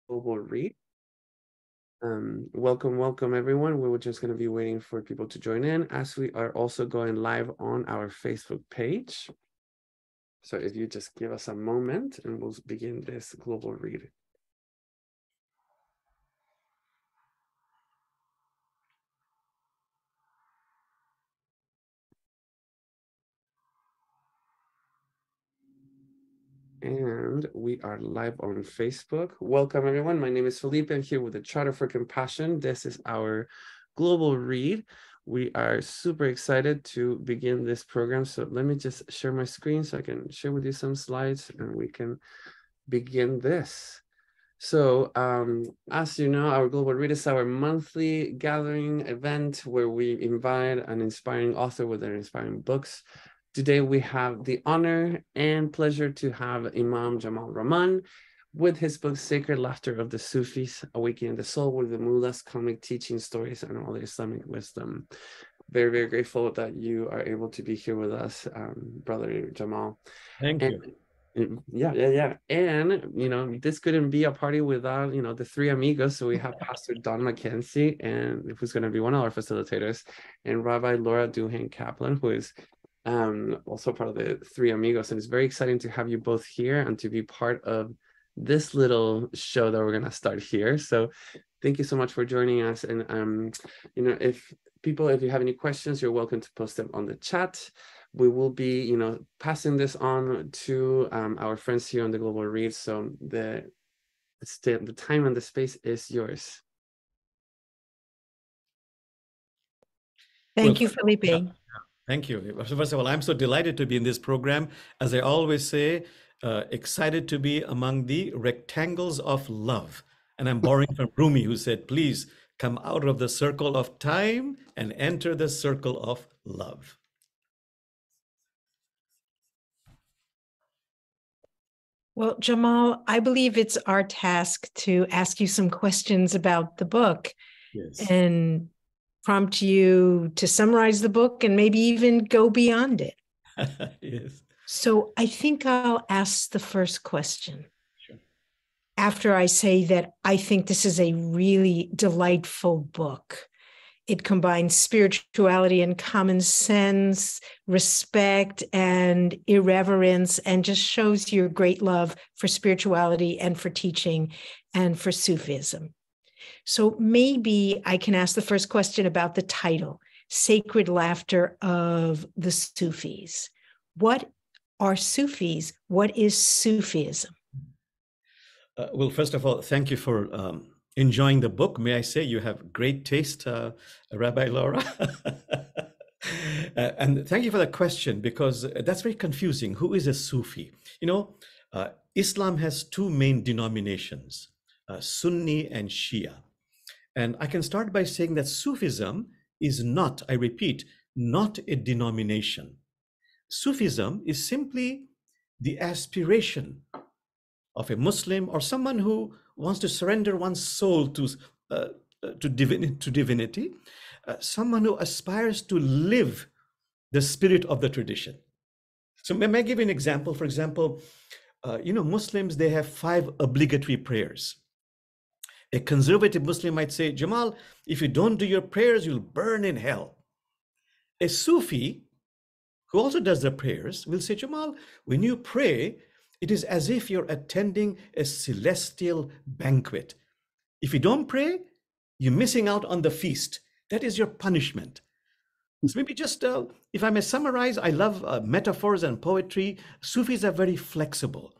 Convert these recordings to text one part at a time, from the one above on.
Global Read. Welcome everyone. We were just going to be waiting for people to join in, as we are also going live on our Facebook page. So if you just give us a moment and we'll begin this global read. And we are live on Facebook. Welcome everyone. My name is Felipe. I'm here with the Charter for Compassion. This is our global read. We are super excited to begin this program. So let me just share my screen so I can share with you some slides and we can begin this. So as you know, our Global Read is our monthly gathering event where we invite an inspiring author with their inspiring books. Today we have the honor and pleasure to have Imam Jamal Rahman with his book Sacred Laughter of the Sufis, Awakening the Soul with the Mullah's comic teaching stories and all the Islamic wisdom. Very, very grateful that you are able to be here with us, Brother Jamal. Thank you. Yeah. And, this couldn't be a party without, the three amigos. So we have Pastor Don McKenzie, and who's going to be one of our facilitators, and Rabbi Laura Duhane Kaplan, who is also part of the three amigos. And it's very exciting to have you both here and to be part of this little show that we're going to start here. So thank you so much for joining us. And, if you have any questions, you're welcome to post them on the chat. We will be, passing this on to our friends here on the Global Read. So the time and the space is yours. Thank you, Felipe. Yeah, thank you. First of all, I'm so delighted to be in this program. As I always say, excited to be among the rectangles of love. And I'm borrowing from Rumi, who said, please come out of the circle of time and enter the circle of love. Well, Jamal, I believe it's our task to ask you some questions about the book. Yes. And prompt you to summarize the book and maybe even go beyond it. Yes. So I think I'll ask the first question. Sure. After I say that I think this is a really delightful book. It combines spirituality and common sense, respect and irreverence, and just shows your great love for spirituality and for teaching and for Sufism. So maybe I can ask the first question about the title, Sacred Laughter of the Sufis. What are Sufis? What is Sufism? Well, first of all, thank you for enjoying the book. May I say you have great taste, Rabbi Laura. And thank you for that question, because that's very confusing. Who is a Sufi? Islam has two main denominations, Sunni and Shia. And I can start by saying that Sufism is not, I repeat, not a denomination. Sufism is simply the aspiration of a Muslim or someone who wants to surrender one's soul to divinity, someone who aspires to live the spirit of the tradition. So may I give you an example? For example, Muslims, they have 5 obligatory prayers. A conservative Muslim might say, Jamal, if you don't do your prayers, you'll burn in hell. A Sufi, who also does the prayers, will say, Jamal, when you pray, it is as if you're attending a celestial banquet. If you don't pray, you're missing out on the feast. That is your punishment. So maybe just, if I may summarize, I love metaphors and poetry. Sufis are very flexible.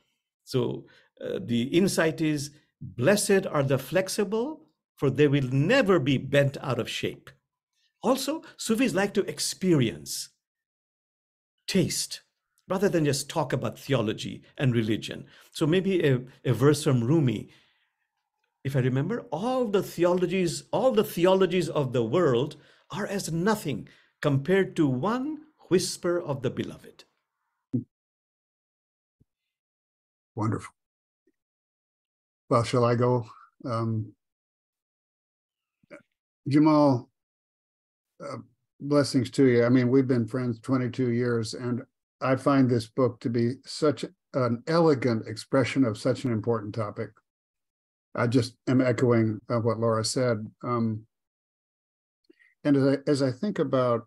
So the insight is, blessed are the flexible, for they will never be bent out of shape. Also, Sufis like to experience, taste, rather than just talk about theology and religion. So maybe a verse from Rumi, if I remember, all the theologies of the world are as nothing compared to one whisper of the beloved. Wonderful. Well, shall I go? Jamal, blessings to you. I mean, we've been friends 22 years, and I find this book to be such an elegant expression of such an important topic. I just am echoing what Laura said. And as I think about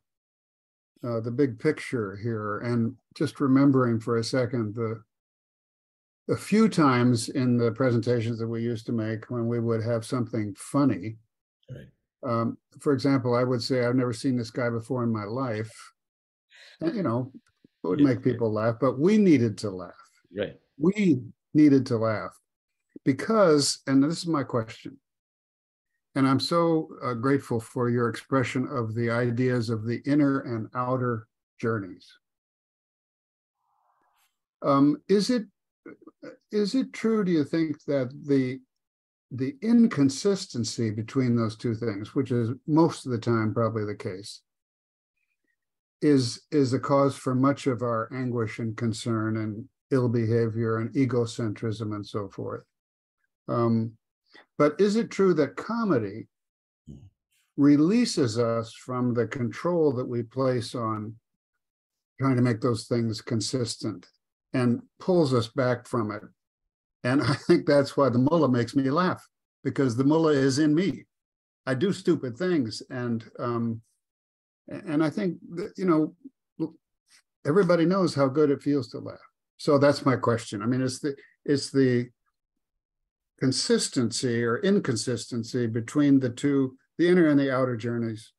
the big picture here, and just remembering for a second the few times in the presentations that we used to make when we would have something funny. Right. For example, I would say, I've never seen this guy before in my life. And, you know, it would make people laugh, but we needed to laugh. Right. We needed to laugh because, and this is my question, and I'm so grateful for your expression of the ideas of the inner and outer journeys. Is it true, do you think, that the inconsistency between those two things, which is most of the time probably the case, is the cause for much of our anguish and concern and ill behavior and egocentrism and so forth? But is it true that comedy releases us from the control that we place on trying to make those things consistent and pulls us back from it? And I think that's why the mullah makes me laugh, because the mullah is in me. I do stupid things, and I think that, you know, everybody knows how good it feels to laugh. So that's my question. I mean, it's the consistency or inconsistency between the two, the inner and the outer journeys,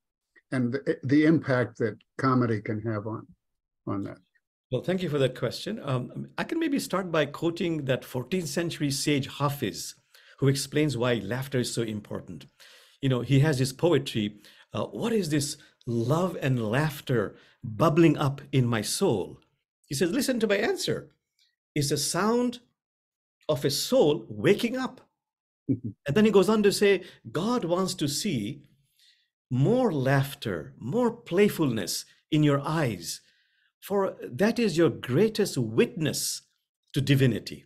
and the impact that comedy can have on that. Well, thank you for that question. I can maybe start by quoting that 14th century sage Hafiz, who explains why laughter is so important. You know, he has his poetry. What is this love and laughter bubbling up in my soul? He says, listen to my answer. It's the sound of a soul waking up. And then he goes on to say, God wants to see more laughter, more playfulness in your eyes, for that is your greatest witness to divinity.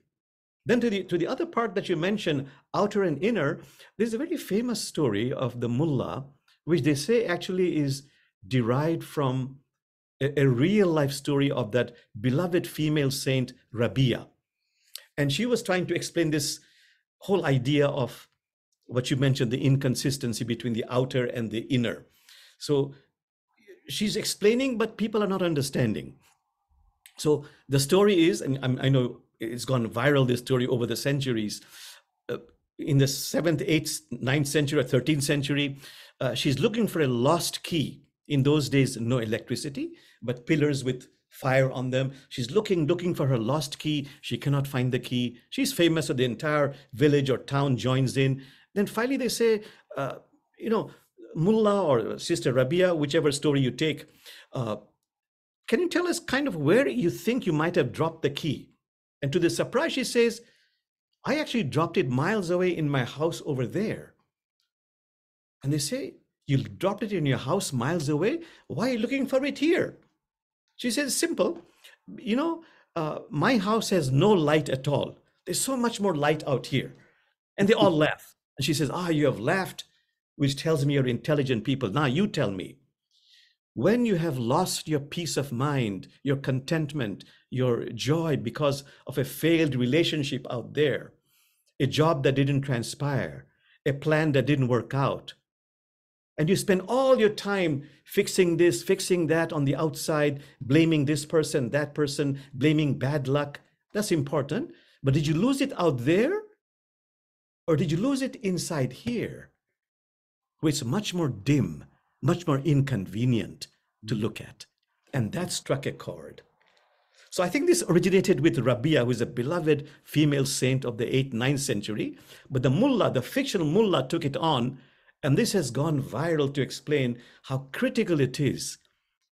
Then to the other part that you mentioned, outer and inner, there's a very famous story of the mullah, which they say actually is derived from a real life story of that beloved female saint, Rabia. And she was trying to explain this whole idea of what you mentioned, the inconsistency between the outer and the inner. So she's explaining, but people are not understanding. So the story is, and I know it's gone viral, this story over the centuries. In the 7th, 8th, 9th century or 13th century, she's looking for a lost key. In those days, no electricity, but pillars with fire on them. She's looking for her lost key. She cannot find the key. She's famous, so the entire village or town joins in. Then finally they say, you know, Mullah or Sister Rabia, whichever story you take, can you tell us kind of where you think you might have dropped the key? And to the surprise, she says, I actually dropped it miles away in my house over there. And they say, you dropped it in your house miles away? Why are you looking for it here? She says, simple, you know, my house has no light at all. There's so much more light out here. And they all laugh. And she says, you have laughed, which tells me you're intelligent people. Now you tell me, when you have lost your peace of mind, your contentment, your joy because of a failed relationship out there, a job that didn't transpire, a plan that didn't work out, and you spend all your time fixing this, fixing that on the outside, blaming this person, that person, blaming bad luck, that's important. But did you lose it out there? Or did you lose it inside here, which is much more dim, much more inconvenient to look at? And that struck a chord. So I think this originated with Rabia, who is a beloved female saint of the 8th, 9th century. But the mullah, the fictional mullah, took it on. And this has gone viral to explain how critical it is.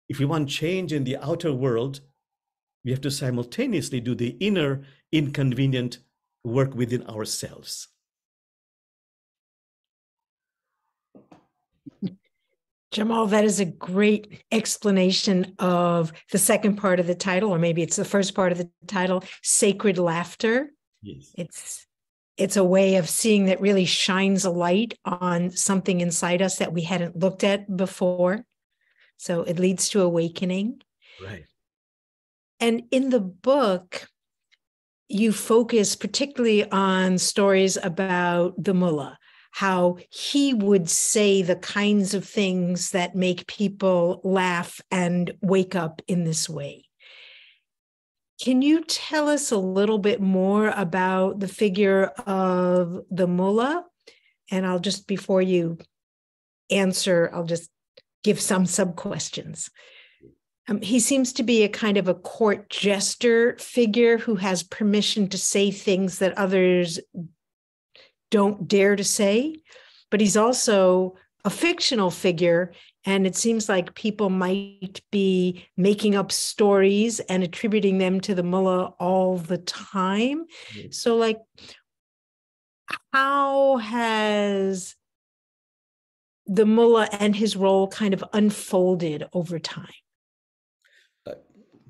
If we want change in the outer world, we have to simultaneously do the inner inconvenient work within ourselves. Jamal, that is a great explanation of the second part of the title, or maybe it's the first part of the title, Sacred Laughter. Yes. It's a way of seeing that really shines a light on something inside us that we hadn't looked at before. So it leads to awakening. Right. And in the book, you focus particularly on stories about the mullah, how he would say the kinds of things that make people laugh and wake up in this way. Can you tell us a little bit more about the figure of the mullah? And I'll just, before you answer, I'll just give some sub-questions. He seems to be a kind of a court jester figure who has permission to say things that others don't dare to say, but he's also a fictional figure, and it seems like people might be making up stories and attributing them to the mullah all the time. So, like, how has the mullah and his role kind of unfolded over time?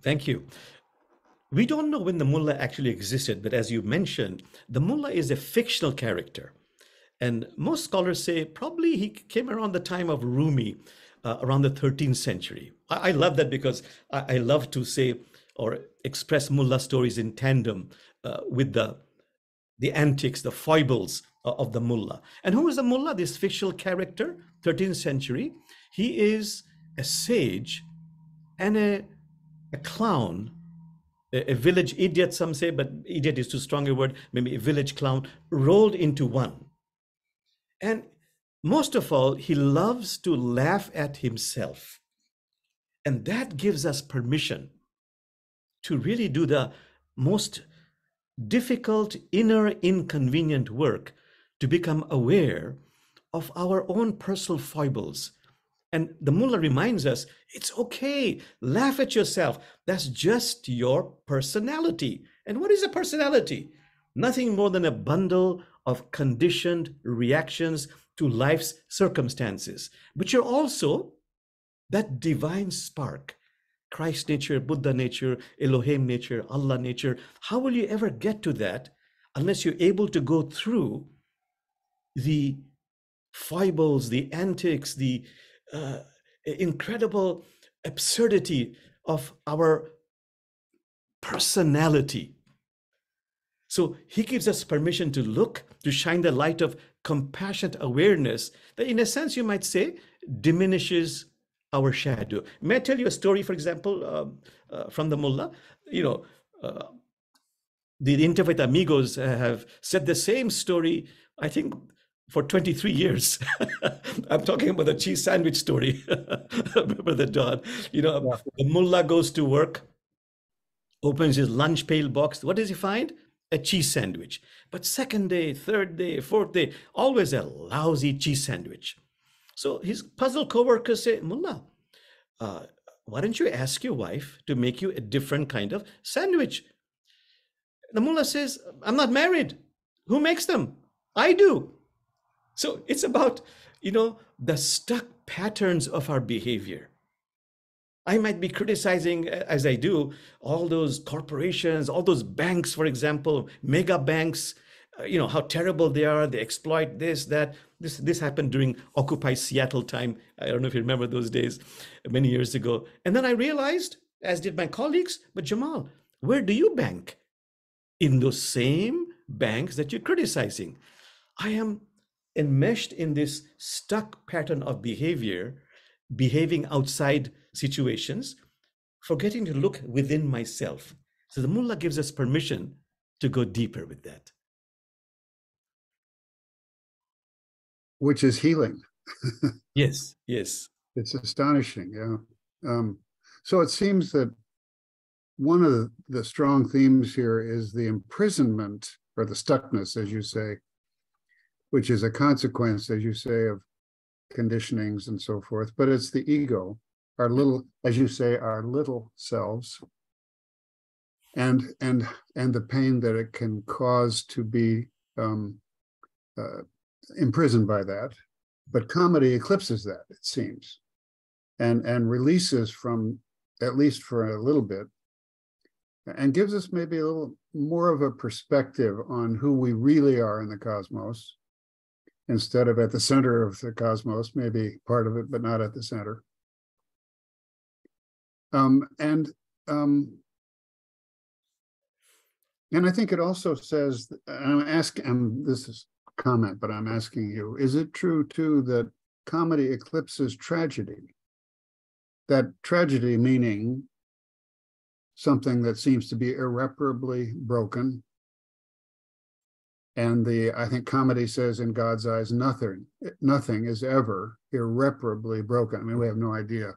Thank you. We don't know when the mullah actually existed, but as you mentioned, the mullah is a fictional character. And most scholars say probably he came around the time of Rumi, around the 13th century. I love that because I love to say or express mullah stories in tandem with the antics, the foibles of the mullah. And who is the mullah? This fictional character, 13th century. He is a sage and a clown, a village idiot, some say, but idiot is too strong a word, maybe a village clown rolled into one. And most of all, he loves to laugh at himself. And that gives us permission to really do the most difficult, inner, inconvenient work to become aware of our own personal foibles. And the mullah reminds us, it's okay, laugh at yourself. That's just your personality. And what is a personality? Nothing more than a bundle of conditioned reactions to life's circumstances. But you're also that divine spark, Christ nature, Buddha nature, Elohim nature, Allah nature. How will you ever get to that unless you're able to go through the foibles, the antics, the incredible absurdity of our personality? So he gives us permission to look, to shine the light of compassionate awareness that, in a sense, you might say, diminishes our shadow. May I tell you a story, for example, from the mullah? You know, the Interfaith Amigos have said the same story, I think, for 23 years. I'm talking about the cheese sandwich story, Brother Don. You know, the mullah goes to work, opens his lunch pail box. What does he find? A cheese sandwich. But second day, third day, fourth day, always a lousy cheese sandwich. So his puzzled co-workers say, Mullah, why don't you ask your wife to make you a different kind of sandwich? The mullah says, I'm not married. Who makes them? I do. So it's about, you know, the stuck patterns of our behavior. I might be criticizing, as I do, all those corporations, all those banks, for example, mega banks, you know, how terrible they are. They exploit this, that. This happened during Occupy Seattle time. I don't know if you remember those days, many years ago. And then I realized, as did my colleagues, but Jamal, where do you bank? In those same banks that you're criticizing. I am enmeshed in this stuck pattern of behavior, behaving outside situations, forgetting to look within myself. So the mullah gives us permission to go deeper with that. Which is healing. Yes, yes. It's astonishing, yeah. So it seems that one of the strong themes here is the imprisonment, or the stuckness, as you say, which is a consequence, as you say, of conditionings and so forth. But it's the ego, our little, as you say, our little selves, and the pain that it can cause to be imprisoned by that. But comedy eclipses that, it seems, and releases from, at least for a little bit, and gives us maybe a little more of a perspective on who we really are in the cosmos, instead of at the center of the cosmos, maybe part of it, but not at the center. And I think it also says, I'm asking, this is a comment, but I'm asking you, is it true too that comedy eclipses tragedy? That tragedy meaning something that seems to be irreparably broken. And I think comedy says in God's eyes, nothing is ever irreparably broken. I mean, we have no idea.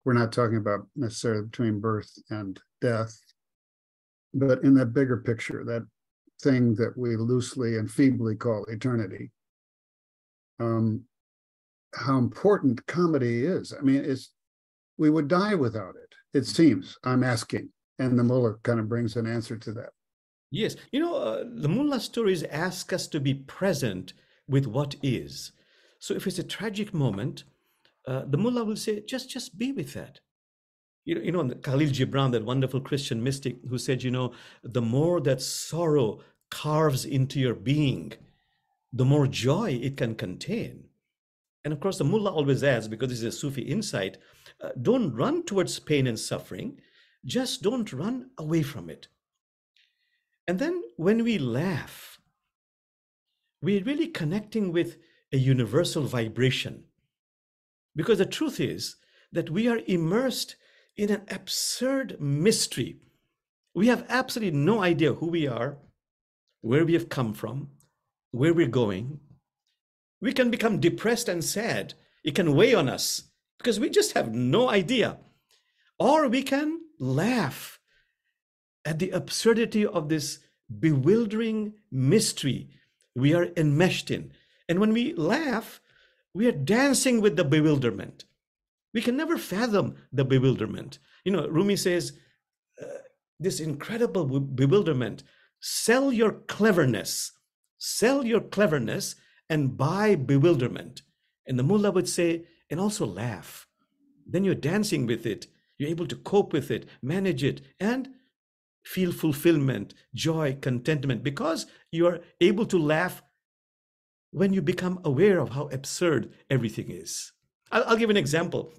We're not talking about necessarily between birth and death, but in that bigger picture, that thing that we loosely and feebly call eternity, how important comedy is. I mean, we would die without it, it seems. I'm asking. And the mullah kind of brings an answer to that. Yes, the mullah stories ask us to be present with what is. So if it's a tragic moment, the mullah will say, just be with that. Khalil Gibran, that wonderful Christian mystic who said, the more that sorrow carves into your being, the more joy it can contain. And of course, the mullah always adds, because this is a Sufi insight, don't run towards pain and suffering, just don't run away from it. And then when we laugh, we're really connecting with a universal vibration. Because the truth is that we are immersed in an absurd mystery. We have absolutely no idea who we are, where we have come from, where we're going. We can become depressed and sad. It can weigh on us because we just have no idea. Or we can laugh at the absurdity of this bewildering mystery we are enmeshed in. And when we laugh, we are dancing with the bewilderment. We can never fathom the bewilderment. Rumi says, this incredible bewilderment, sell your cleverness and buy bewilderment. And the mullah would say, and also laugh. Then you're dancing with it. You're able to cope with it, manage it, and feel fulfillment, joy, contentment, because you are able to laugh when you become aware of how absurd everything is. I'll give an example.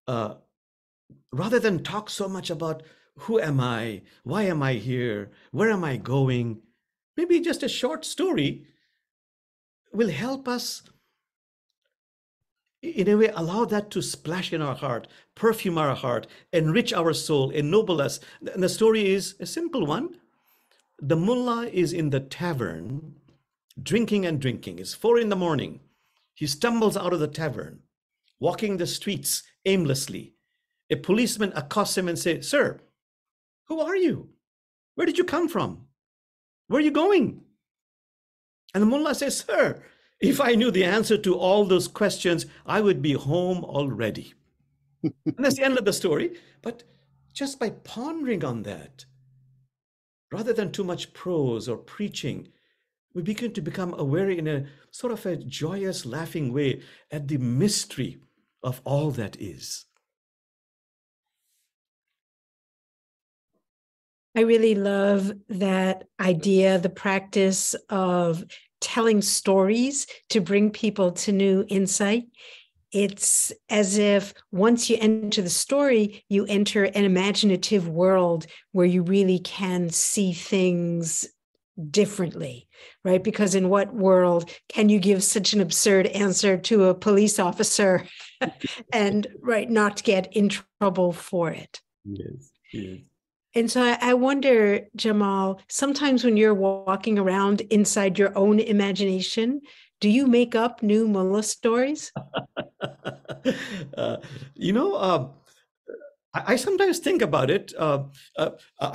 Rather than talk so much about who am I, why am I here, where am I going, maybe just a short story will help us, in a way, allow that to splash in our heart, perfume our heart, enrich our soul, ennoble us. And the story is a simple one. The mullah is in the tavern, drinking and drinking. It's 4 a.m. He stumbles out of the tavern, walking the streets aimlessly. A policeman accosts him and says, "Sir, who are you? Where did you come from? Where are you going?" And the mullah says, "Sir, if I knew the answer to all those questions, I would be home already." And that's the end of the story. But just by pondering on that, rather than too much prose or preaching, we begin to become aware in a sort of a joyous, laughing way at the mystery of all that is. I really love that idea, the practice of telling stories to bring people to new insight. It's as if once you enter the story, you enter an imaginative world where you really can see things differently, right? Because in what world can you give such an absurd answer to a police officer and not get in trouble for it? Yes, yes. And so I wonder, Jamal, sometimes when you're walking around inside your own imagination, do you make up new mullah stories? I sometimes think about it. I'll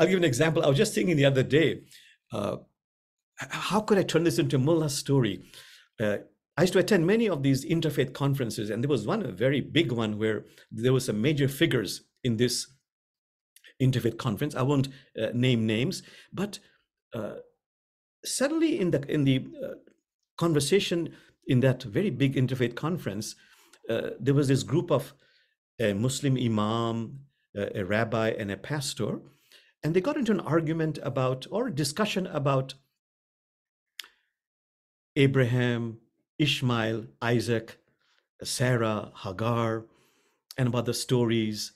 give an example. I was just thinking the other day, how could I turn this into a mullah story? I used to attend many of these interfaith conferences, and there was one, a very big one, where there were some major figures in this interfaith conference. I won't name names, but suddenly in the conversation in that very big interfaith conference, there was this group of a Muslim imam, a rabbi, and a pastor, and they got into an argument about, or a discussion about Abraham, Ishmael, Isaac, Sarah, Hagar, and about the stories.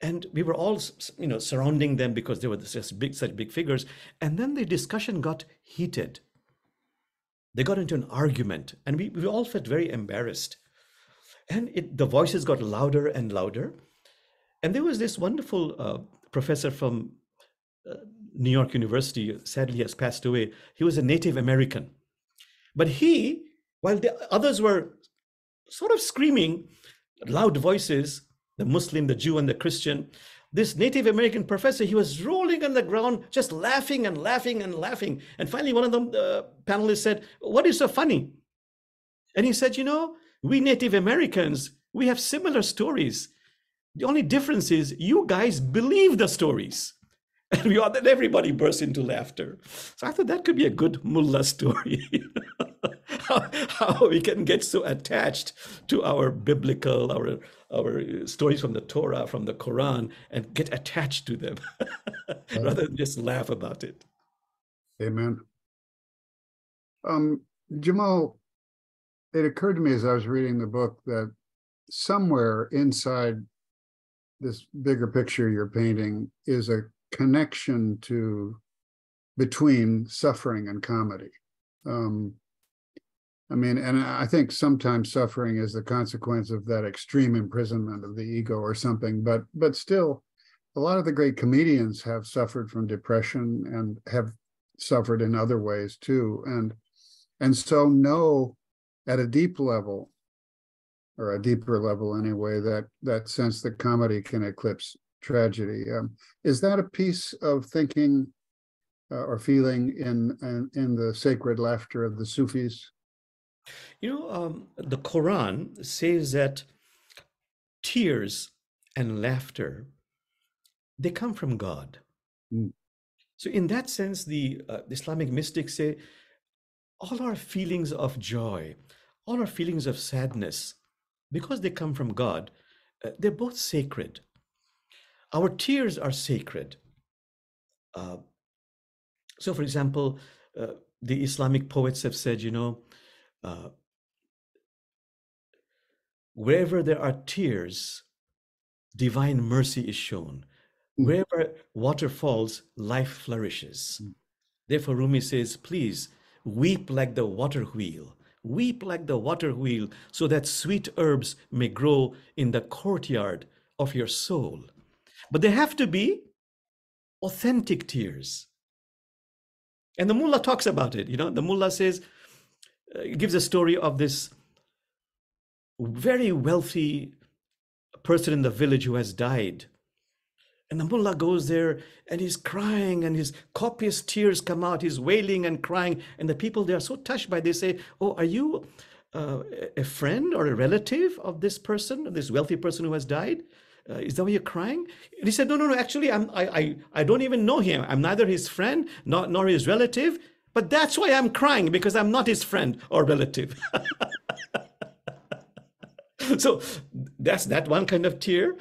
And we were all, surrounding them because they were such big figures. And then the discussion got heated. They got into an argument, and we all felt very embarrassed. And the voices got louder and louder. And there was this wonderful professor from New York University, sadly has passed away. He was a Native American. But while the others were sort of screaming, loud voices, the Muslim, the Jew, and the Christian, this Native American professor, he was rolling on the ground, just laughing and laughing and laughing. And finally, one of the panelists said, "What is so funny?" And he said, we Native Americans, we have similar stories. The only difference is you guys believe the stories. And then everybody burst into laughter. So I thought that could be a good mullah story. how we can get so attached to our biblical, our stories from the Torah, from the Quran, and get attached to them rather than just laugh about it. Amen. Jamal, it occurred to me as I was reading the book that somewhere inside this bigger picture you're painting is a connection between suffering and comedy. And I think sometimes suffering is the consequence of that extreme imprisonment of the ego or something, but still, a lot of the great comedians have suffered from depression and have suffered in other ways too, and so know at a deep level, or a deeper level anyway, that sense that comedy can eclipse tragedy. Is that a piece of thinking or feeling in the sacred laughter of the Sufis? The Quran says that tears and laughter, they come from God. Mm. So in that sense, the Islamic mystics say all our feelings of joy, all our feelings of sadness, because they come from God, they're both sacred. Our tears are sacred. So for example, the Islamic poets have said, wherever there are tears, divine mercy is shown. Wherever water falls, life flourishes. Therefore, Rumi says, please weep like the water wheel. Weep like the water wheel so that sweet herbs may grow in the courtyard of your soul. But they have to be authentic tears. And the mullah talks about it. The mullah says, gives a story of this very wealthy person in the village who has died. And the mullah goes there and he's crying and his copious tears come out. He's wailing and crying. And the people, they are so touched by this, say, "Oh, are you a friend or a relative of this person, this wealthy person who has died? Is that why you're crying?" And he said, no, actually, I don't even know him. I'm neither his friend nor his relative. But that's why I'm crying, because I'm not his friend or relative. So that's that one kind of tear.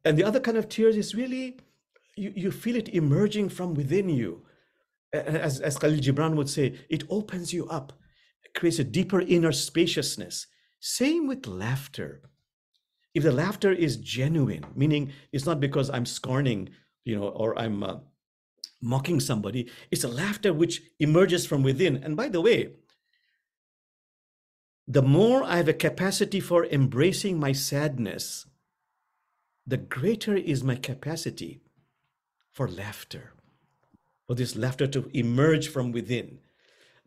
And the other kind of tears is really, you feel it emerging from within you. As Khalil Gibran would say, it opens you up, it creates a deeper inner spaciousness. Same with laughter. If the laughter is genuine, meaning it's not because I'm scorning, or I'm mocking somebody, it's a laughter which emerges from within. And by the way, the more I have a capacity for embracing my sadness, the greater is my capacity for laughter, for this laughter to emerge from within.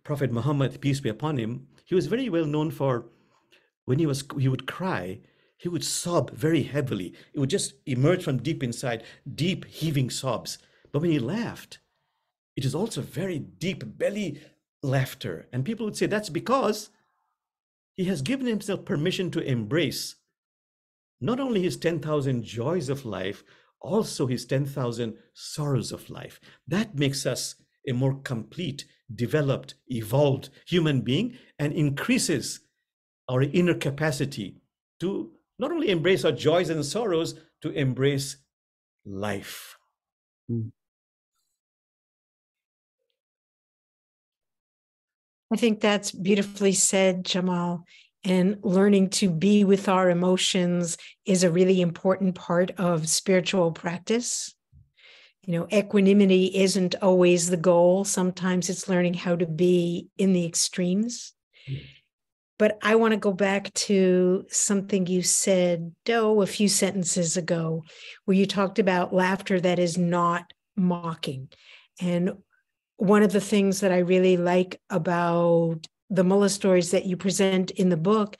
Prophet Muhammad, peace be upon him, he was very well known for when he would cry, he would sob very heavily. It would just emerge from deep inside, deep heaving sobs. But when he laughed, it is also very deep belly laughter. And people would say that's because he has given himself permission to embrace not only his 10,000 joys of life, also his 10,000 sorrows of life. That makes us a more complete, developed, evolved human being and increases our inner capacity to not only embrace our joys and sorrows, to embrace life. I think that's beautifully said, Jamal. And learning to be with our emotions is a really important part of spiritual practice. You know, equanimity isn't always the goal. Sometimes it's learning how to be in the extremes. But I want to go back to something you said, a few sentences ago, where you talked about laughter that is not mocking. And one of the things that I really like about the mullah stories that you present in the book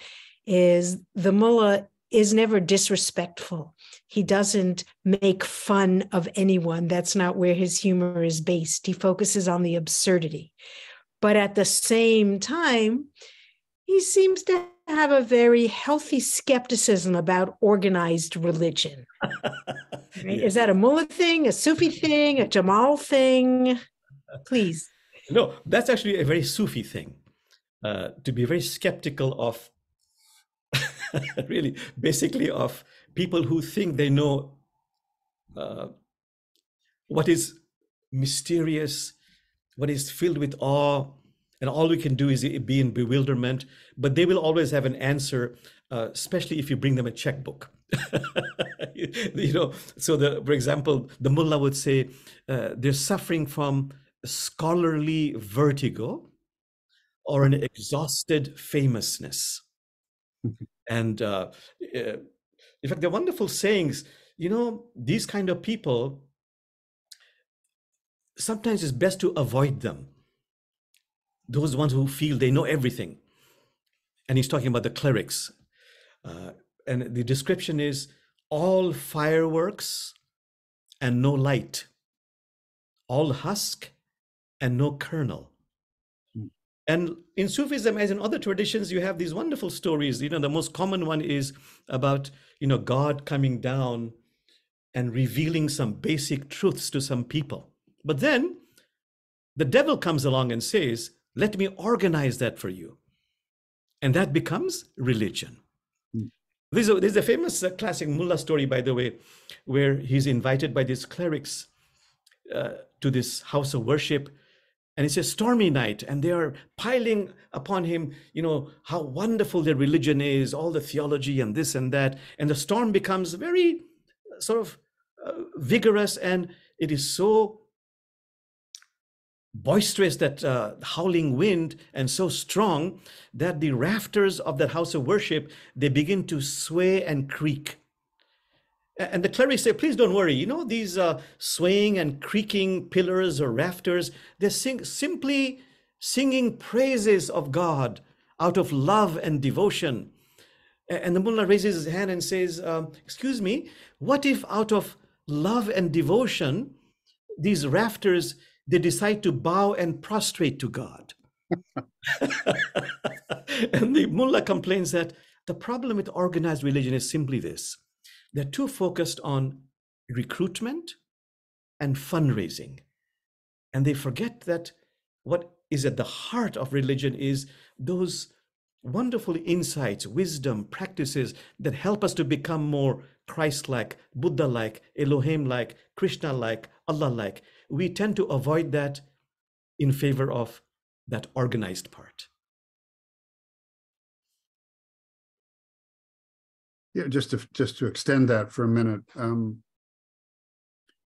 is the mullah is never disrespectful. He doesn't make fun of anyone. That's not where his humor is based. He focuses on the absurdity. But at the same time, he seems to have a very healthy skepticism about organized religion. Right? Yeah. Is that a mullah thing, a Sufi thing, a Jamal thing? Please. No, that's actually a very Sufi thing, to be very skeptical of, really, basically of people who think they know what is mysterious, what is filled with awe, and all we can do is be in bewilderment, but they will always have an answer, especially if you bring them a checkbook. You know, so for example, the mullah would say they're suffering from scholarly vertigo or an exhausted famousness. And in fact, they're wonderful sayings. You know, these kind of people, sometimes it's best to avoid them. Those ones who feel they know everything. And he's talking about the clerics. And the description is all fireworks and no light, all husk and no kernel. And in Sufism, as in other traditions, you have these wonderful stories. You know, the most common one is about, you know, God coming down and revealing some basic truths to some people. But then the devil comes along and says, let me organize that for you. And that becomes religion. There's a famous classic mullah story, by the way, where he's invited by these clerics to this house of worship. And it's a stormy night, and they are piling upon him, you know, how wonderful their religion is, all the theology and this and that. And the storm becomes very sort of vigorous, and it is so boisterous, that howling wind, and so strong that the rafters of that house of worship, they begin to sway and creak. And the clerics say, please don't worry. You know, these swaying and creaking pillars or rafters, they're simply singing praises of God out of love and devotion. And the mullah raises his hand and says, excuse me, what if out of love and devotion, these rafters, they decide to bow and prostrate to God? And the mullah complains that the problem with organized religion is simply this. They're too focused on recruitment and fundraising. And they forget that what is at the heart of religion is those wonderful insights, wisdom, practices that help us to become more Christ-like, Buddha-like, Elohim-like, Krishna-like, Allah-like. We tend to avoid that in favor of that organized part. Yeah, just to extend that for a minute,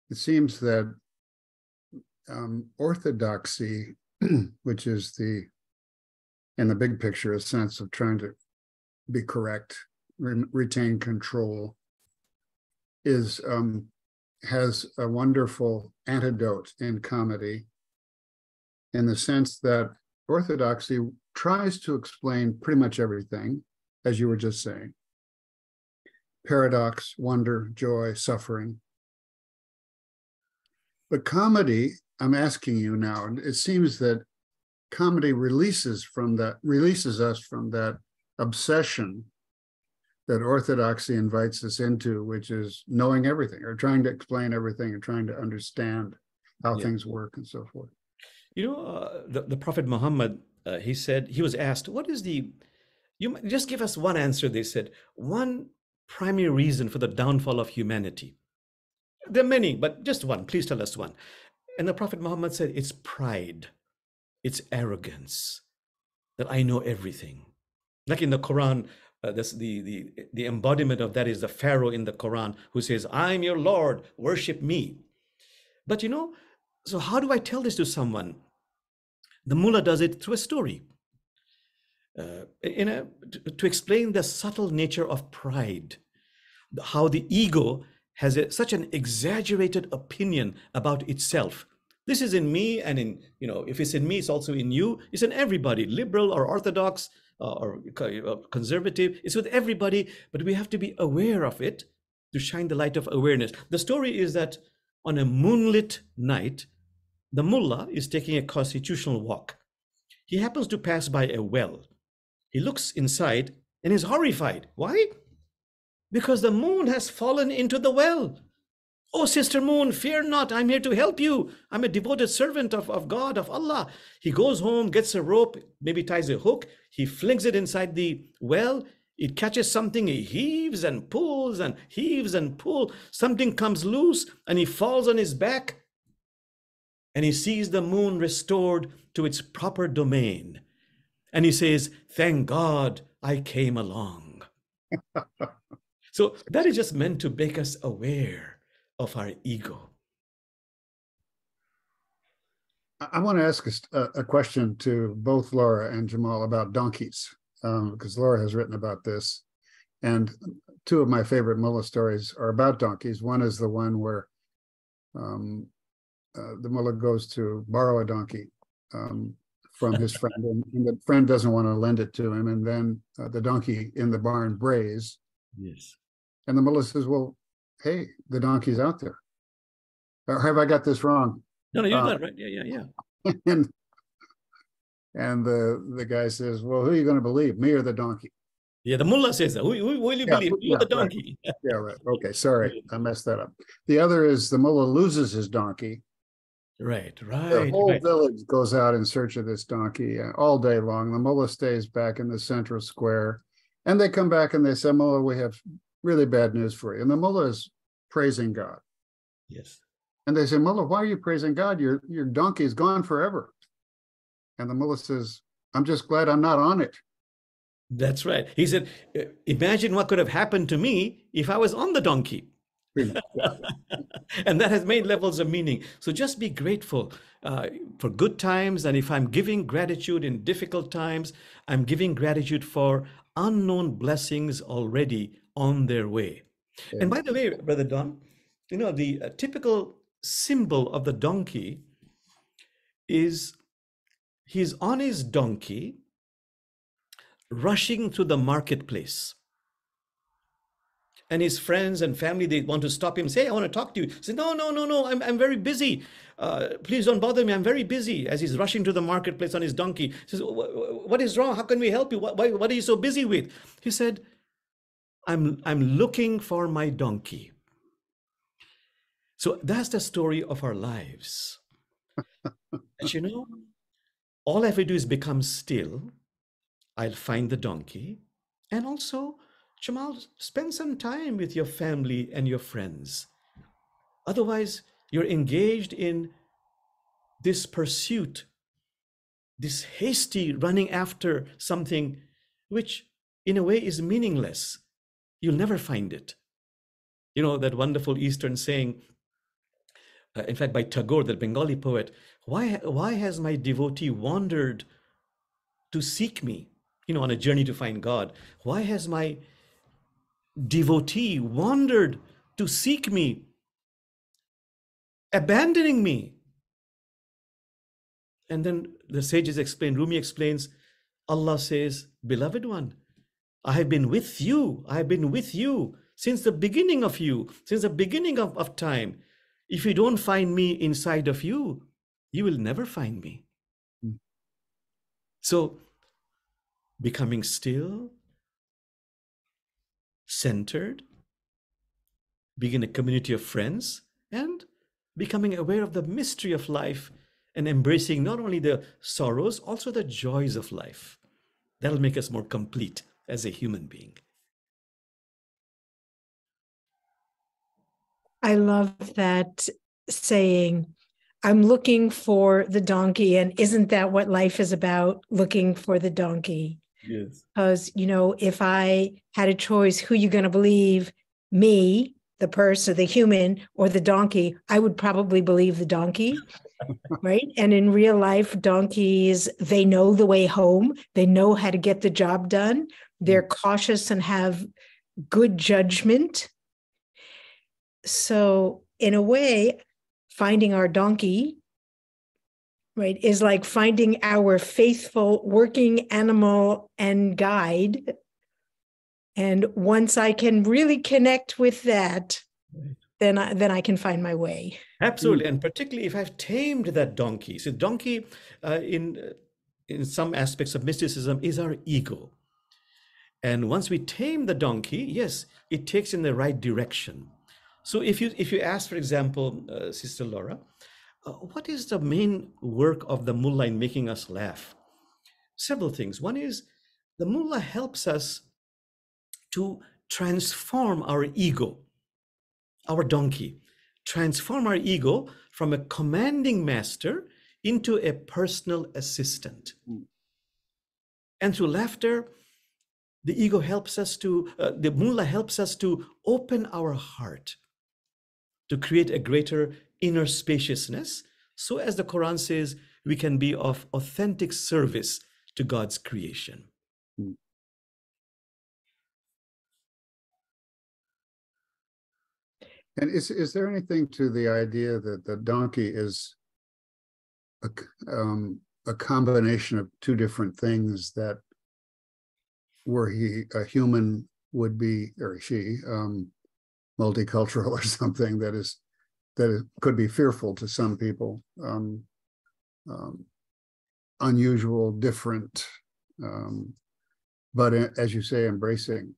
it seems that orthodoxy, which is in the big picture, a sense of trying to be correct, retain control, has a wonderful antidote in comedy, in the sense that orthodoxy tries to explain pretty much everything, as you were just saying. Paradox, wonder, joy, suffering. But comedy, I'm asking you now, it seems that comedy releases us from that obsession that orthodoxy invites us into, which is knowing everything or trying to explain everything and trying to understand how things work and so forth. You know, the Prophet Muhammad, he was asked, you just give us one answer, they said, one primary reason for the downfall of humanity. There are many, but just one. Please tell us one. And the Prophet Muhammad said, it's pride, it's arrogance, that I know everything. Like in the Quran, the embodiment of that is the Pharaoh in the Quran who says, I'm your Lord, worship me. But so how do I tell this to someone? The mullah does it through a story. To explain the subtle nature of pride, how the ego has such an exaggerated opinion about itself. This is in me, and if it's in me, it's also in you. It's in everybody, liberal or orthodox or conservative. It's with everybody, but we have to be aware of it to shine the light of awareness. The story is that on a moonlit night, the mullah is taking a constitutional walk. He happens to pass by a well. He looks inside and is horrified. Why? Because the moon has fallen into the well. Oh, Sister Moon, fear not. I'm here to help you. I'm a devoted servant of God, of Allah. He goes home, gets a rope, maybe ties a hook. He flings it inside the well. It catches something. He heaves and pulls and heaves and pulls. Something comes loose and he falls on his back. And he sees the moon restored to its proper domain. And he says, thank God I came along. So that is just meant to make us aware of our ego. I want to ask a question to both Laura and Jamal about donkeys, because Laura has written about this. And two of my favorite mullah stories are about donkeys. One is the one where the mullah goes to borrow a donkey from his friend, and the friend doesn't want to lend it to him. And then the donkey in the barn brays. Yes. And the mullah says, well, hey, the donkey's out there. Or have I got this wrong? No, you got it right. Yeah. And the guy says, well, who are you going to believe, me or the donkey? Yeah, the mullah says that. Who will you believe? You or the donkey? Right. Yeah, right. Okay, sorry, I messed that up. The other is the mullah loses his donkey. Right. The whole village goes out in search of this donkey all day long. The mullah stays back in the central square. And they come back and they say, mullah, we have really bad news for you. And the mullah is praising God. Yes. And they say, mullah, why are you praising God? Your donkey is gone forever. And the mullah says, I'm just glad I'm not on it. That's right. He said, imagine what could have happened to me if I was on the donkey. And that has made levels of meaning. So just be grateful for good times. And if I'm giving gratitude in difficult times, I'm giving gratitude for unknown blessings already on their way. Yeah. And by the way, Brother Don, the typical symbol of the donkey is he's on his donkey rushing through the marketplace. And his friends and family, they want to stop him, say, I want to talk to you. He says, no, I'm very busy. Please don't bother me. I'm very busy. As he's rushing to the marketplace on his donkey. He says, what is wrong? How can we help you? What are you so busy with? He said, I'm looking for my donkey. So that's the story of our lives. And all I have to do is become still. I'll find the donkey. And also, Jamal, spend some time with your family and your friends. Otherwise, you're engaged in this pursuit, this hasty running after something which in a way is meaningless. You'll never find it. That wonderful Eastern saying, in fact, by Tagore, the Bengali poet, why has my devotee wandered to seek me, on a journey to find God? Why has my devotee wandered to seek me, abandoning me? And then the sages explain, Rumi explains, Allah says, beloved one, I have been with you. I have been with you since the beginning of you, since the beginning of time. If you don't find me inside of you, you will never find me. So becoming still, centered, being in a community of friends, and becoming aware of the mystery of life and embracing not only the sorrows, also the joys of life. That'll make us more complete as a human being. I love that saying, I'm looking for the donkey. And isn't that what life is about? Looking for the donkey. Yes. Because, if I had a choice, who you going to believe, me, the person, the human, or the donkey, I would probably believe the donkey, right? And in real life, donkeys, they know the way home. They know how to get the job done. They're cautious and have good judgment. So in a way, finding our donkey, right, is like finding our faithful working animal and guide. And once I can really connect with that, then I can find my way. Absolutely, and particularly if I've tamed that donkey. So donkey, in some aspects of mysticism, is our ego. And once we tame the donkey, yes, it takes in the right direction. So if you ask, for example, Sister Laura, what is the main work of the mullah in making us laugh? Several things. One is the mullah helps us to transform our ego, our donkey, transform our ego from a commanding master into a personal assistant. And through laughter, the ego helps us to, the mullah helps us to open our heart, to create a greater inner spaciousness, so as the Quran says, we can be of authentic service to God's creation. And is there anything to the idea that the donkey is a combination of two different things, that were he a human would be, or she, multicultural or something that could be fearful to some people, unusual, different, but as you say, embracing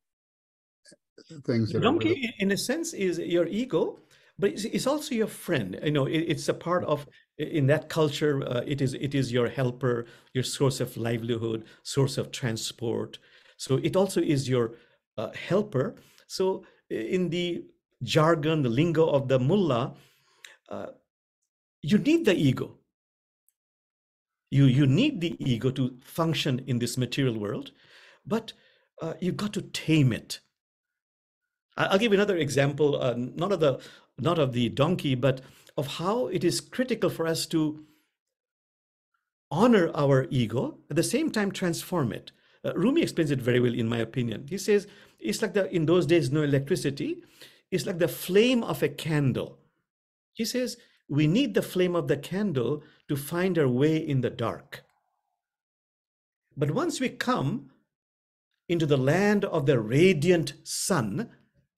things that The are donkey, in a sense, is your ego, but it's also your friend. It's a part of, in that culture, it is your helper, your source of livelihood, source of transport. So it also is your helper. So in the jargon, the lingo of the mullah, you need the ego. You need the ego to function in this material world, but you've got to tame it. I'll give another example, not of the donkey, but of how it is critical for us to honor our ego, at the same time transform it. Rumi explains it very well, in my opinion. He says, it's like in those days, no electricity. It's like the flame of a candle. He says, we need the flame of the candle to find our way in the dark. But once we come into the land of the radiant sun,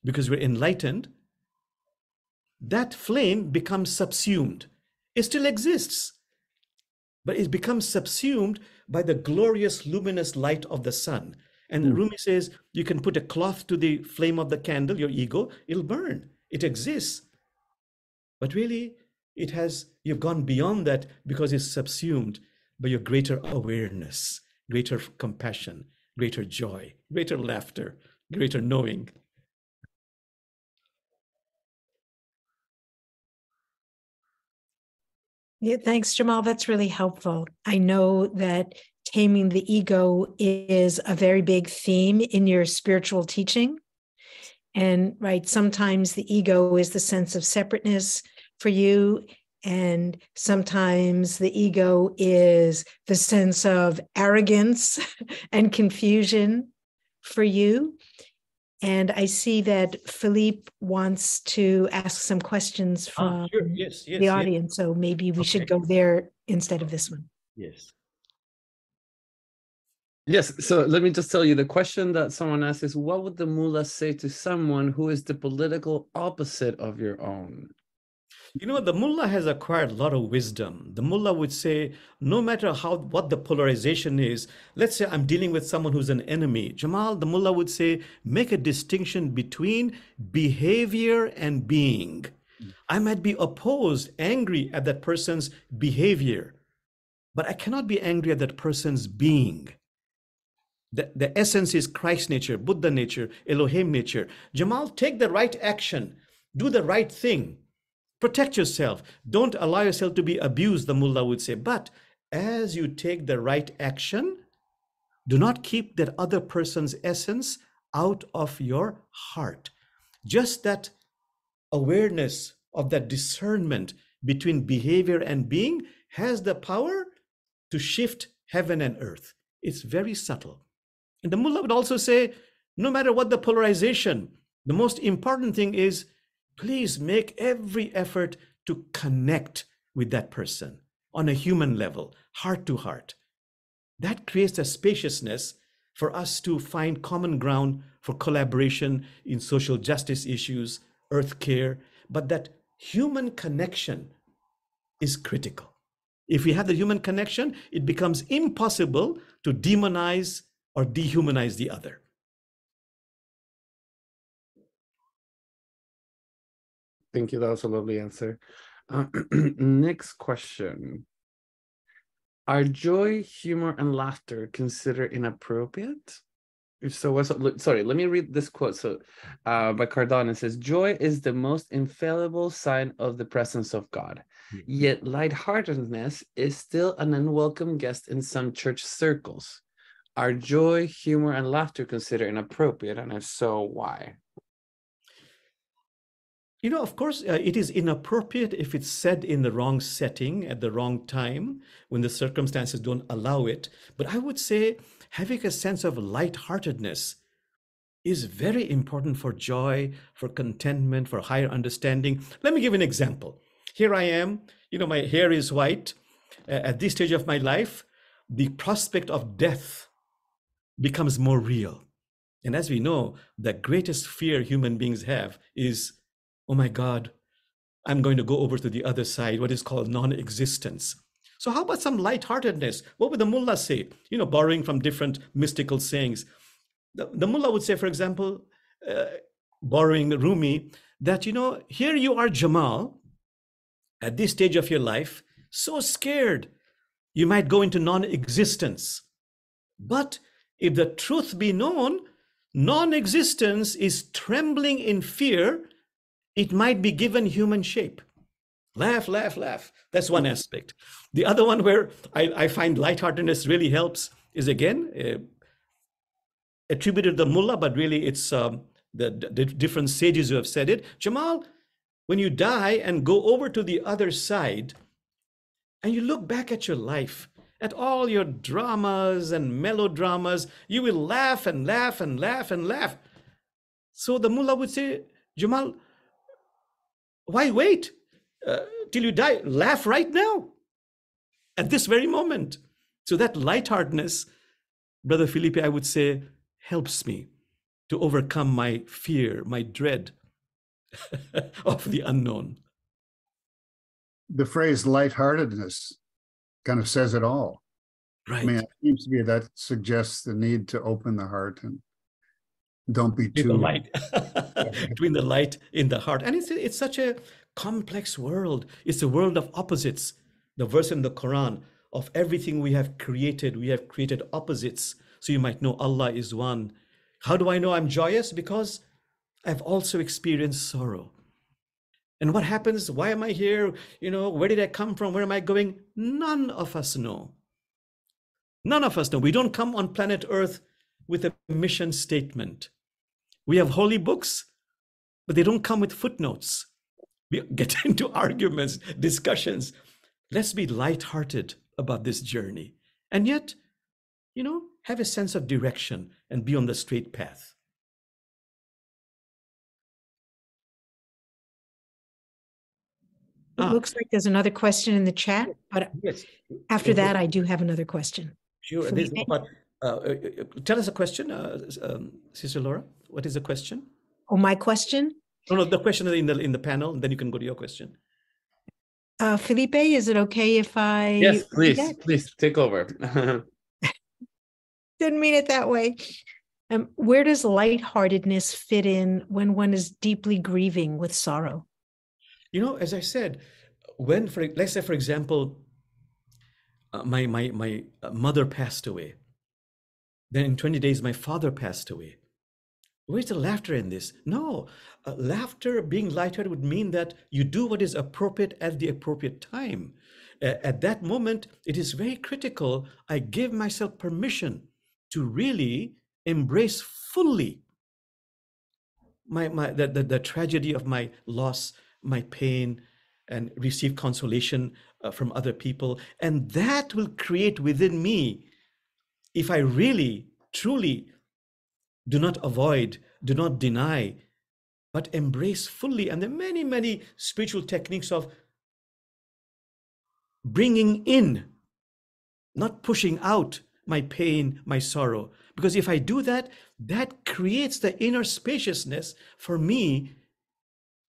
because we're enlightened, that flame becomes subsumed. It still exists, but it becomes subsumed by the glorious luminous light of the sun. And Rumi says, you can put a cloth to the flame of the candle, your ego, it'll burn. It exists. But really, you've gone beyond that because it's subsumed by your greater awareness, greater compassion, greater joy, greater laughter, greater knowing. Yeah, thanks, Jamal. That's really helpful. I know that taming the ego is a very big theme in your spiritual teaching. And right, sometimes the ego is the sense of separateness for you. And sometimes the ego is the sense of arrogance and confusion for you. And I see that Philippe wants to ask some questions from Sure. Yes, the audience. So maybe we should go there instead of this one. Yes. Yes, so let me just tell you, the question that someone asked is, what would the mullah say to someone who is the political opposite of your own? The mullah has acquired a lot of wisdom. The mullah would say, no matter what the polarization is, let's say I'm dealing with someone who's an enemy. Jamal, the mullah would say, make a distinction between behavior and being. I might be opposed, angry at that person's behavior, but I cannot be angry at that person's being. The essence is Christ nature, Buddha nature, Elohim nature. Jamal, take the right action, do the right thing. Protect yourself. Don't allow yourself to be abused, the mullah would say. But as you take the right action, Do not keep that other person's essence out of your heart. Just that awareness of that discernment between behavior and being has the power to shift heaven and earth. It's very subtle. And the mullah would also say, no matter what the polarization, the most important thing is please make every effort to connect with that person on a human level, heart to heart. That creates a spaciousness for us to find common ground for collaboration in social justice issues, earth care, but that human connection is critical. If we have the human connection, it becomes impossible to demonize or dehumanize the other. Thank you. That was a lovely answer. Next question. Are joy, humor, and laughter considered inappropriate? If so, sorry, let me read this quote. So by Cardone, it says, joy is the most infallible sign of the presence of God. Yet lightheartedness is still an unwelcome guest in some church circles. Are joy, humor, and laughter considered inappropriate? And if so, why? You know, of course, it is inappropriate if it's said in the wrong setting at the wrong time when the circumstances don't allow it. But I would say having a sense of lightheartedness is very important for joy, for contentment, for higher understanding. Let me give an example. Here I am, you know, my hair is white. At this stage of my life, the prospect of death becomes more real. And as we know, the greatest fear human beings have is, oh my God, I'm going to go over to the other side, what is called non-existence. So how about some lightheartedness? What would the mullah say? You know, borrowing from different mystical sayings. The mullah would say, for example, borrowing Rumi, that, you know, here you are, Jamal, at this stage of your life, so scared, you might go into non-existence. But if the truth be known, non-existence is trembling in fear. It might be given human shape. Laugh, laugh, laugh. That's one aspect. The other one where I find lightheartedness really helps is, again, attributed to the mullah, but really it's the different sages who have said it. Jamal, when you die and go over to the other side and you look back at your life, at all your dramas and melodramas, you will laugh and laugh and laugh and laugh. So the mullah would say, Jamal, why wait till you die? Laugh right now, at this very moment. So that lightheartedness, Brother Felipe, I would say, helps me to overcome my fear, my dread of the unknown. The phrase lightheartedness kind of says it all. Right. I mean, it seems to be that suggests the need to open the heart and don't be too light. Between the light in the heart. And it's such a complex world. It's a world of opposites. The verse in the Qur'an, of everything we have created opposites. So you might know Allah is one. How do I know I'm joyous? Because I've also experienced sorrow. And what happens? Why am I here? You know, where did I come from? Where am I going? None of us know. None of us know. We don't come on planet Earth with a mission statement. We have holy books, but they don't come with footnotes. We get into arguments, discussions. Let's be lighthearted about this journey. And yet, you know, have a sense of direction and be on the straight path. It looks like there's another question in the chat, but yes. After that, I do have another question. Sure. Tell us a question, Sister Laura. What is the question? Oh, my question? No, the question in the panel, and then you can go to your question. Felipe, is it okay if I? Yes, please take over. Didn't mean it that way. Where does lightheartedness fit in when one is deeply grieving with sorrow? You know, as I said, when, let's say, for example, my mother passed away. Then in 20 days, my father passed away. Where's the laughter in this? No, laughter, being lighthearted would mean that you do what is appropriate at the appropriate time. At that moment, it is very critical. I give myself permission to really embrace fully the tragedy of my loss, my pain, and receive consolation from other people. And that will create within me, if I really, truly do not avoid, do not deny, but embrace fully. And there are many, many spiritual techniques of bringing in, not pushing out my pain, my sorrow. Because if I do that, that creates the inner spaciousness for me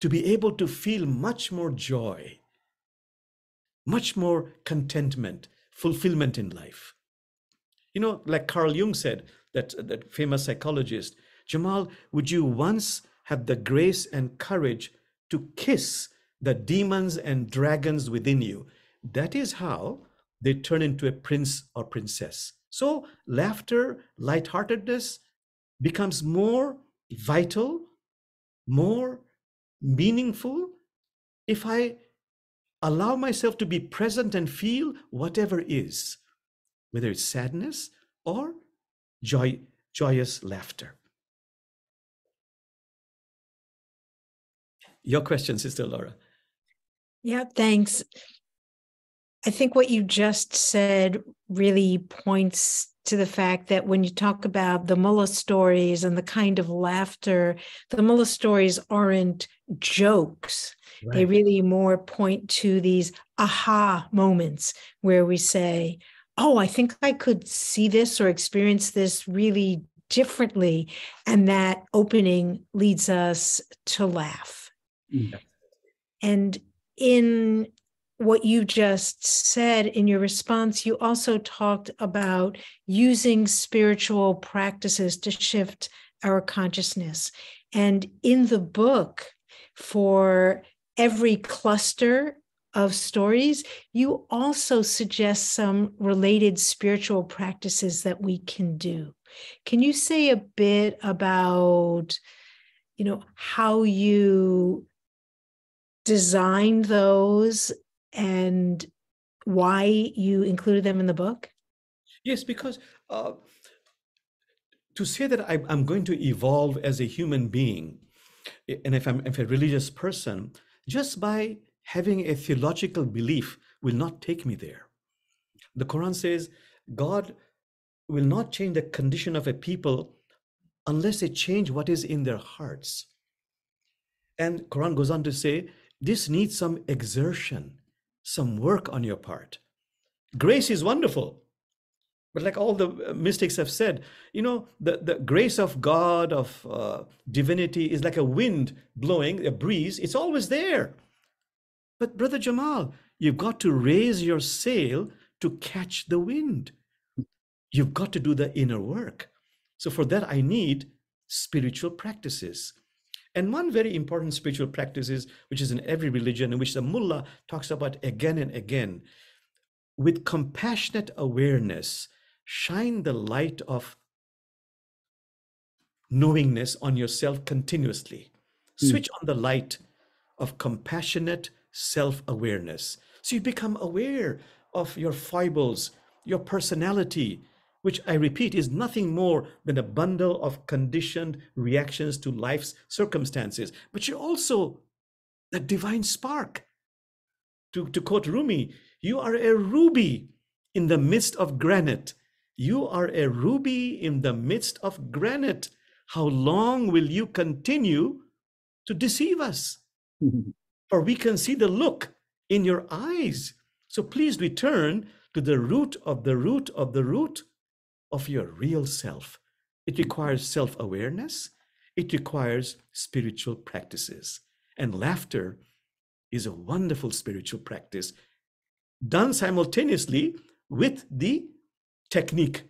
to be able to feel much more joy, much more contentment, fulfillment in life. You know, like Carl Jung said, that famous psychologist, Jamal, would you once have the grace and courage to kiss the demons and dragons within you? That is how they turn into a prince or princess. So laughter, lightheartedness becomes more vital, more meaningful if I allow myself to be present and feel whatever is, whether it's sadness or joyous laughter. Your question, Sister Laura. Yeah, thanks. I think what you just said really points to the fact that when you talk about the Mullah stories and the kind of laughter, the Mullah stories aren't jokes. Right. They really more point to these aha moments where we say, oh, I think I could see this or experience this really differently. And that opening leads us to laugh. Mm-hmm. And in what you just said in your response, you also talked about using spiritual practices to shift our consciousness. And in the book, for every cluster of stories, you also suggest some related spiritual practices that we can do. Can you say a bit about, how you designed those and why you included them in the book? Yes, because to say that I'm going to evolve as a human being, and if I'm a religious person, just by having a theological belief will not take me there. The Quran says God will not change the condition of a people unless they change what is in their hearts. And Quran goes on to say, this needs some exertion, some work on your part. Grace is wonderful. But like all the mystics have said, the grace of God, of divinity is like a wind blowing, a breeze. It's always there. But Brother Jamal, you've got to raise your sail to catch the wind. You've got to do the inner work. So for that, I need spiritual practices. And one very important spiritual practice is, which is in every religion, in which the mullah talks about again and again, with compassionate awareness, shine the light of knowingness on yourself continuously. Switch on the light of compassionate self-awareness. So you become aware of your foibles, your personality, which I repeat is nothing more than a bundle of conditioned reactions to life's circumstances. But you're also the divine spark. To quote Rumi, you are a ruby in the midst of granite. You are a ruby in the midst of granite. How long will you continue to deceive us? For we can see the look in your eyes. So please return to the root of the root of the root of your real self. It requires self-awareness. It requires spiritual practices. And laughter is a wonderful spiritual practice done simultaneously with the technique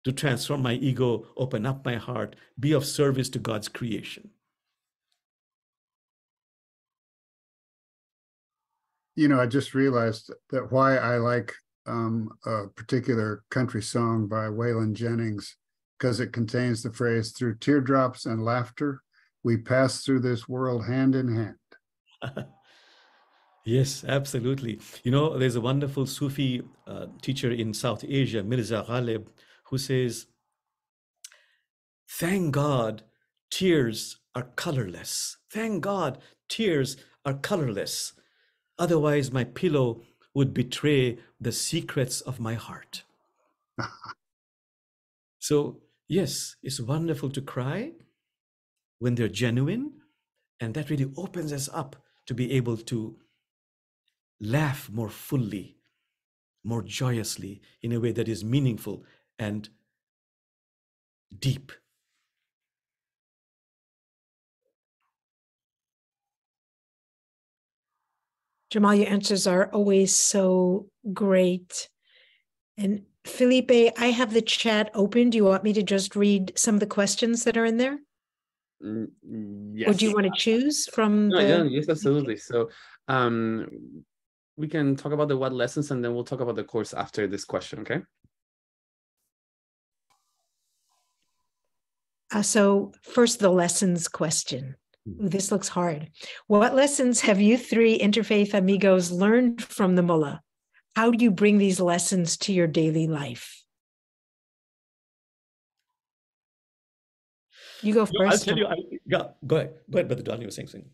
to transform my ego, open up my heart, be of service to God's creation. I just realized that why I like a particular country song by Waylon Jennings, because it contains the phrase, through teardrops and laughter, we pass through this world hand in hand. Yes, absolutely. There's a wonderful Sufi teacher in South Asia, Mirza Ghalib, who says, "Thank God tears are colorless. Thank God tears are colorless. Otherwise, my pillow would betray the secrets of my heart." So, yes, it's wonderful to cry when they're genuine. And that really opens us up to be able to laugh more fully, more joyously, in a way that is meaningful and deep. Jamal, your answers are always so great. And Felipe, I have the chat open. Do you want me to just read some of the questions that are in there? Yes. Or do you want to choose from No, the... yeah, yes, absolutely. So we can talk about the what lessons, and then we'll talk about the course after this question, okay? So first, the lessons question. Ooh, this looks hard. What lessons have you three interfaith amigos learned from the mullah? How do you bring these lessons to your daily life? You go I'll first. tell you. Yeah, go ahead. Go ahead, Brother Don. You were saying something.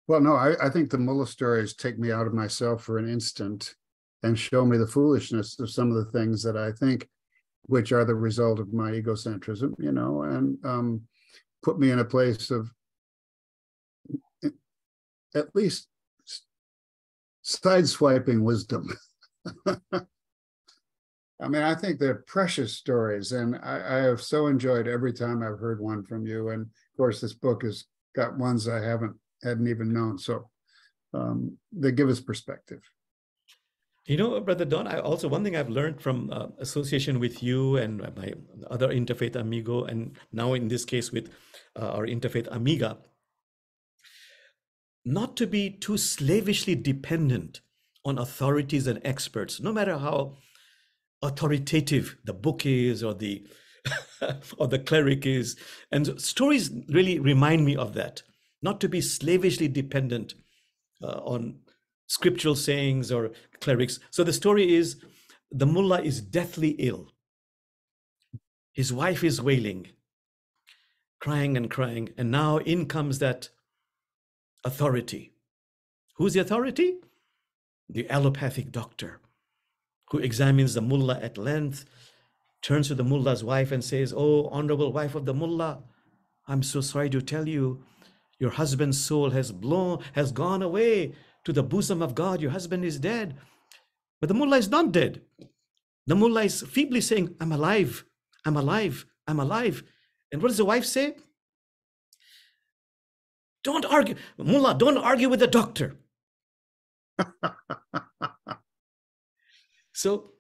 Well, no, I think the mullah stories take me out of myself for an instant and show me the foolishness of some of the things that I think, which are the result of my egocentrism, and put me in a place of at least sideswiping wisdom. I mean, I think they're precious stories, and I have so enjoyed every time I've heard one from you. And of course, this book has got ones I hadn't even known. So they give us perspective. Brother Don, one thing I've learned from association with you and my other interfaith amigo, and now in this case with our interfaith amiga, not to be too slavishly dependent on authorities and experts, no matter how authoritative the book is or the or the cleric is. And stories really remind me of that, not to be slavishly dependent on scriptural sayings or clerics. So the story is, the mullah is deathly ill. His wife is wailing, crying and crying. And now in comes that authority. Who's the authority? The allopathic doctor, who examines the mullah at length, turns to the mullah's wife and says, "Oh, honorable wife of the mullah, I'm so sorry to tell you, your husband's soul has gone away to the bosom of God. Your husband is dead." But the mullah is not dead. The mullah is feebly saying, "I'm alive, I'm alive, I'm alive." And what does the wife say? "Don't argue, mullah, don't argue with the doctor." So,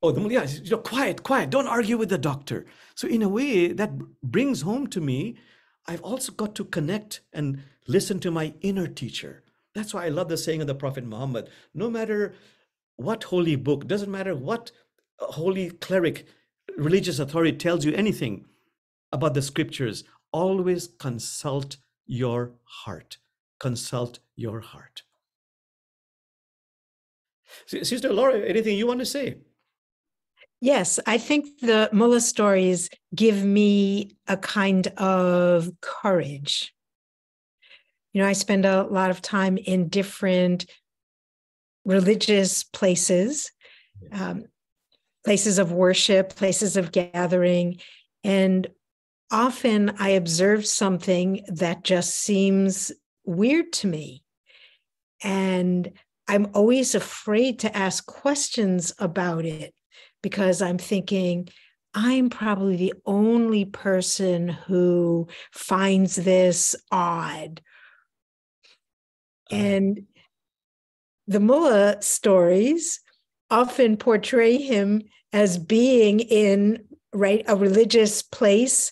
the mullah, quiet, don't argue with the doctor. So in a way, that brings home to me, I've also got to connect and listen to my inner teacher. That's why I love the saying of the Prophet Muhammad: no matter what holy book, doesn't matter what holy cleric, religious authority tells you anything about the scriptures, always consult your heart. Consult your heart. Sister Laura, anything you want to say? Yes, I think the mullah stories give me a kind of courage. I spend a lot of time in different religious places, places of worship, places of gathering, and often I observe something that just seems weird to me. And I'm always afraid to ask questions about it, because I'm thinking, I'm probably the only person who finds this odd. And the mullah stories often portray him as being in a religious place,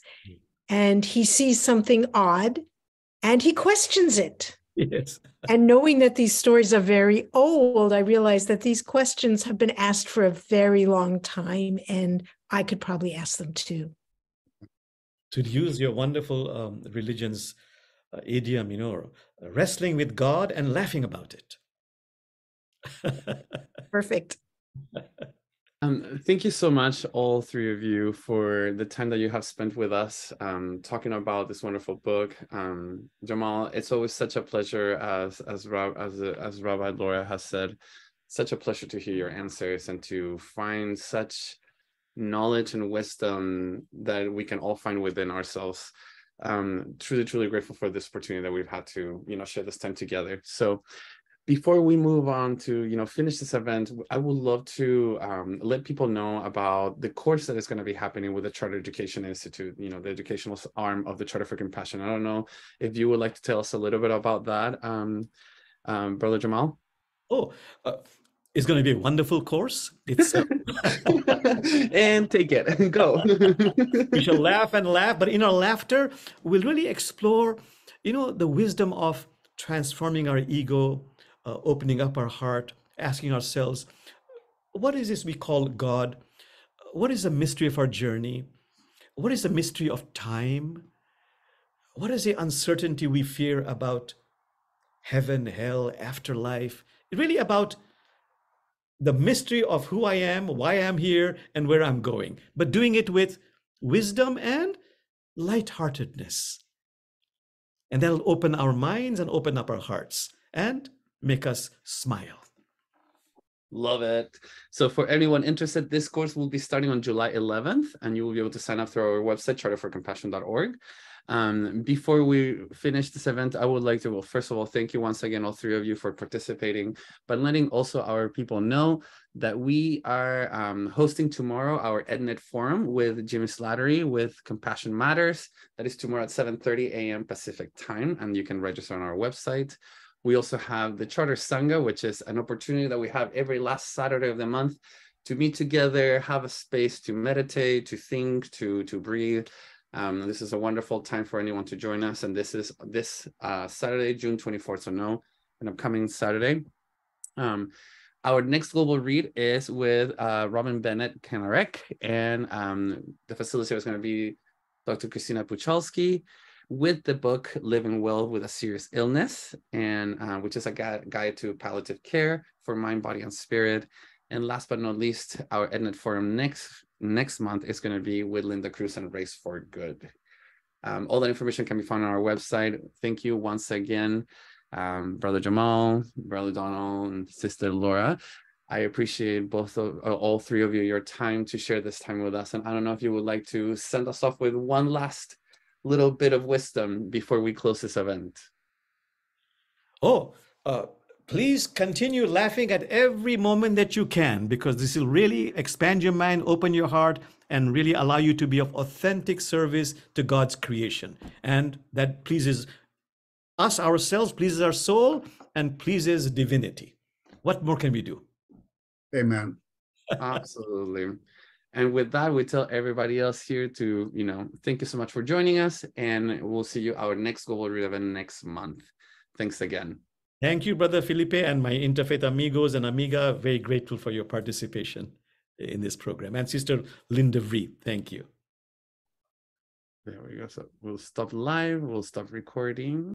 and he sees something odd and he questions it. Yes. And knowing that these stories are very old, I realize that these questions have been asked for a very long time, and I could probably ask them too. To use your wonderful religion's idiom, wrestling with God and laughing about it. Perfect. Thank you so much, all three of you, for the time that you have spent with us, talking about this wonderful book. Jamal, it's always such a pleasure, as Rabbi Laura has said, such a pleasure to hear your answers and to find such knowledge and wisdom that we can all find within ourselves. Truly grateful for this opportunity that we've had to, share this time together. So before we move on to, finish this event, I would love to let people know about the course that is going to be happening with the Charter Education Institute, the educational arm of the Charter for Compassion. I don't know if you would like to tell us a little bit about that, Brother Jamal. Oh, it's going to be a wonderful course. It's and take it, go. We shall laugh and laugh, but in our laughter, we'll really explore, the wisdom of transforming our ego, opening up our heart, asking ourselves, what is this we call God? What is the mystery of our journey? What is the mystery of time? What is the uncertainty we fear about heaven, hell, afterlife? It's really about the mystery of who I am, why I'm here, and where I'm going, but doing it with wisdom and lightheartedness. And that'll open our minds and open up our hearts and make us smile. Love it. So for anyone interested, this course will be starting on July 11th, and you will be able to sign up through our website, charterforcompassion.org. Before we finish this event, I would like to, first of all, thank you once again, all three of you, for participating, but letting also our people know that we are hosting tomorrow our EdNet Forum with Jimmy Slattery with Compassion Matters. That is tomorrow at 7:30 a.m. Pacific time, and you can register on our website. We also have the Charter Sangha, which is an opportunity that we have every last Saturday of the month to meet together, have a space to meditate, to think, to breathe. This is a wonderful time for anyone to join us. And this is this Saturday, June 24th, so no, an upcoming Saturday. Our next global read is with Robin Bennett Kanarek, and the facilitator is going to be Dr. Christina Puchalski, with the book Living Well with a Serious Illness, and which is a guide to palliative care for mind, body, and spirit. And last but not least, our EdNet Forum next month is going to be with Linda Cruz and Race for Good. All that information can be found on our website. Thank you once again, Brother Jamal, Brother Donald, and Sister Laura. I appreciate all three of you, your time to share this time with us. And I don't know if you would like to send us off with one last little bit of wisdom before we close this event. Please continue laughing at every moment that you can, because this will really expand your mind, open your heart, and really allow you to be of authentic service to God's creation. And that pleases us, ourselves, pleases our soul, and pleases divinity. What more can we do? Amen. Absolutely. And with that, we tell everybody else here to, thank you so much for joining us, and we'll see you our next global read event next month. Thanks again. Thank you, Brother Felipe, and my interfaith amigos and amiga. Very grateful for your participation in this program. And Sister Linda Vree, thank you. There we go. So we'll stop live. We'll stop recording.